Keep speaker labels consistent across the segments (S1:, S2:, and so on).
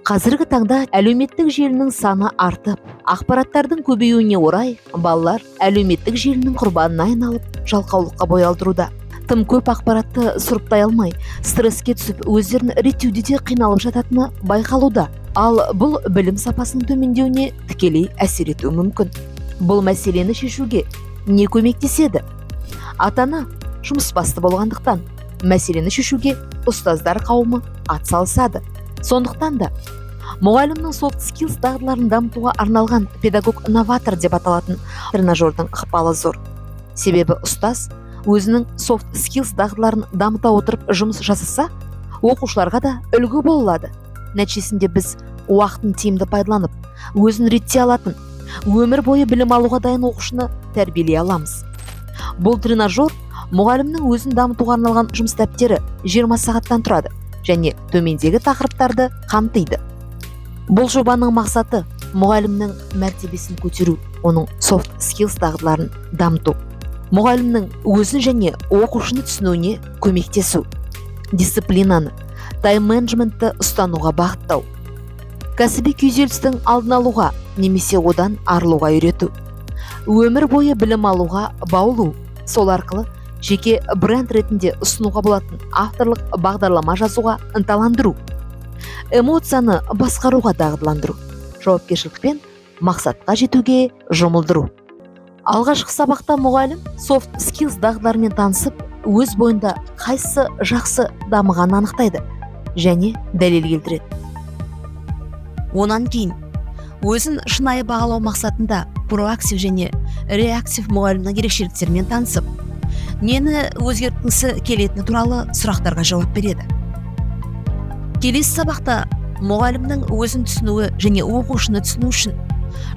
S1: Қазіргі таңда әлеуметтік желінің саны артып, ақпараттардың көбеюіне орай балалар әлеуметтік желінің құрбанына айналып, жалқаулыққа бой алдыруда. Тым көп ақпаратты сұрыптай алмай, стресске түсіп, өздерін реттеуде де қиналып жататыны байқалуда. Ал бұл білім сапасының төмендеуіне тікелей әсер етуі мүмкін. Бұл мәселені шешуге не көмектеседі? Ата-ана жұмысбасты болғандықтан, мәселені шешуге ұстаздар қауымы атсалысады. Сондықтан да мұғалімнің soft skills дағдыларын дамытуға арналған педагог-новатор деп аталатын тренажердің ықпалы зор. Себебі ұстаз өзінің soft skills дағдыларын дамыта отырып жұмыс жасаса, оқушыларға да үлгі болады. Нәтижесінде біз уақытын тиімді пайдаланып, өзін ретте алатын, өмір бойы білім алуға дайын оқушыны тәрбиелей аламыз. Бұл тренажер мұғалімнің өзін дамытуға арналған жұмыс дәптері 20 сағаттан тұрады және төмендегі тақырыптарды қамтиды. Бұл жобаның мақсаты мұғалімнің мәртебесін көтеру, оның soft skills дағдыларын дамыту. Мұғалімнің өзін және оқушыны түсінуіне көмектесу. Дисциплинаны, тайм-менеджментті ұстануға бағыттау. Кәсіби күйзелістің алдын алуға немесе одан арылуға үйрету. Өмір бойы білім алуға баулу. Сол арқылы жеке бренд ретінде ұсынуға болатын авторлық бағдарлама жазуға ынталандыру. Эмоцияны басқаруға дағдыландыру. Жауапкершілікпен мақсатқа жетуге жұмылдыру. Алғашқы сабақта мұғалім soft skills дағдыларымен танысып, өз бойында қайсысы жақсы дамығанын анықтайды және дәлел келтіреді. Онан кейін өзін шынайы бағалау мақсатында проактив және реактив мұғалімнің ерекшеліктерімен танысып, нені өзгерткісі келетіні туралы сұрақтарға жауап береді. Келесі сабақта мұғалімнің өзін түсінуі және оқушыны түсіну үшін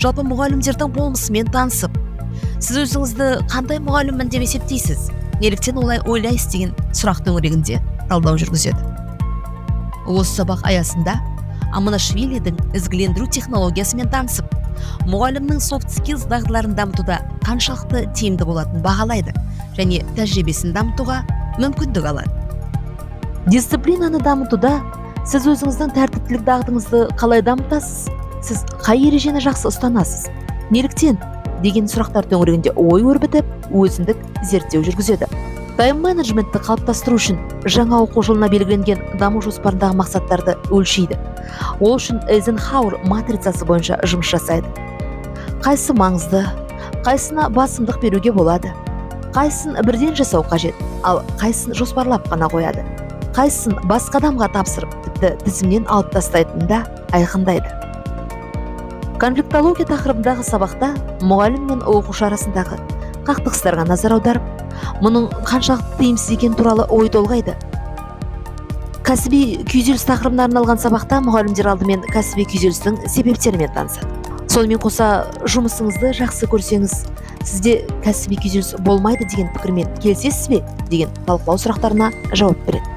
S1: жалпы мұғалімдердің болмысымен танысып, сіз өзіңізді қандай мұғаліммін деп есептейсіз, неліктен олай ойлайсыз деген сұрақ төңірегінде талдау жүргізеді. Осы сабақ аясында Аманашвилидің ізгілендіру технологиясымен танысып, мұғалімнің soft skills дағдыларын дамытуда қаншалықты тиімді болатынын бағалайды және тәжірибесін дамытуға мүмкіндік алады. Дисциплинаны дамытуда сіз өзіңіздің тәртіптілік дағдыңызды қалай дамытасыз? Сіз қай ережені жақсы ұстанасыз? Неліктен? Деген сұрақтар төңірегінде ой өрбітіп, өзіндік зерттеу жүргізеді. Тайм-менеджментті қалыптастыру үшін жаңа оқу жылына белгіленген даму жоспарындағы мақсаттарды өлшейді. Ол үшін Эйзенхауэр матрицасы бойынша жұмыс жасайды. Қайсы маңызды, қайсына басымдық беруге болады, қайсын бірден жасау қажет, ал қайсын жоспарлап қана қояды, қайсын басқа адамға тапсырып, тіпті тізімнен алып тастайтынын да айқындайды. Конфликтология тақырыбындағы сабақта мұғалім мен оқушы арасындағы қақтығыстарға назар аударып, мұның қаншалықты тиімсіз екені туралы ой толғайды. Кәсіби күйзеліс тақырыбына арналған сабақта мұғалімдер алдымен кәсіби күйзелістің себептерімен танысады. Сонымен қоса, жұмысыңызды жақсы көрсеңіз, сізде кәсіби күйзеліс болмайды деген пікірмен келісесіз бе деген талқылау сұрақтарына жауап береді.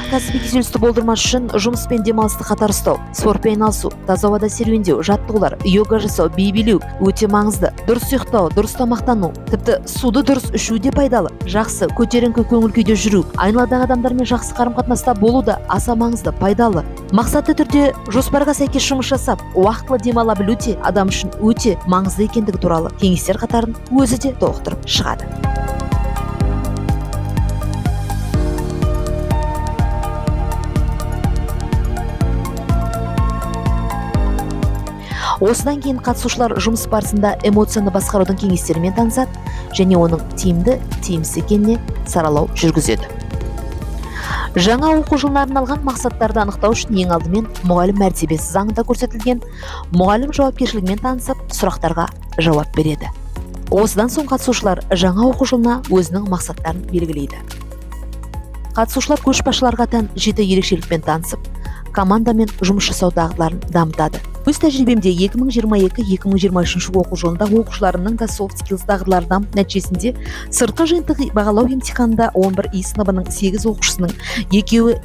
S1: Кәсіби күйзелісті болдырмас үшін жұмыс пен демалысты қатар ұстау, спортпен айналысу, таза ауада серуендеу, жаттығулар, йога жасау, би билеу өте маңызды. Дұрыс ұйықтау, дұрыс тамақтану, тіпті суды дұрыс ішу де пайдалы. Жақсы, көтеріңкі көңіл күйде жүру, айналадағы адамдармен жақсы қарым-қатынаста болу да аса маңызды, пайдалы. Мақсатты түрде жоспарға сәйкес жұмыс жасап, уақытылы демала білу де адам үшін өте маңызды екендігі туралы кеңестер қатарын өзі де толықтырып шығады. Осыдан кейін қатысушылар жұмыс барысында эмоцияны басқарудың кеңестерімен танысады және оның тиімді, тиімсіз екеніне саралау жүргізеді. Жаңа оқу жылына арналған мақсаттарды анықтау үшін ең алдымен мұғалім мәртебесі заңында көрсетілген мұғалім жауапкершілігімен танысып, сұрақтарға жауап береді. Осыдан соң қатысушылар жаңа оқу жылына өзінің мақсаттарын белгілейді. Қатысушылар көшбасшыларға тән жеке ерекшелікпен танысып, командамен жұмыс жасау дағдыларын дамытады. Өз тәжірибемде 2022-2023 оқу жылында оқушыларымның да soft skills дағдылары дамып, нәтижесінде сыртқы жиынтық бағалау емтиханында 11 И сыныбының 8 оқушысының 2-і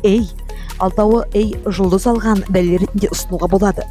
S1: A, 6-і A жұлдыз алған дәлел ретінде ұсынуға болады.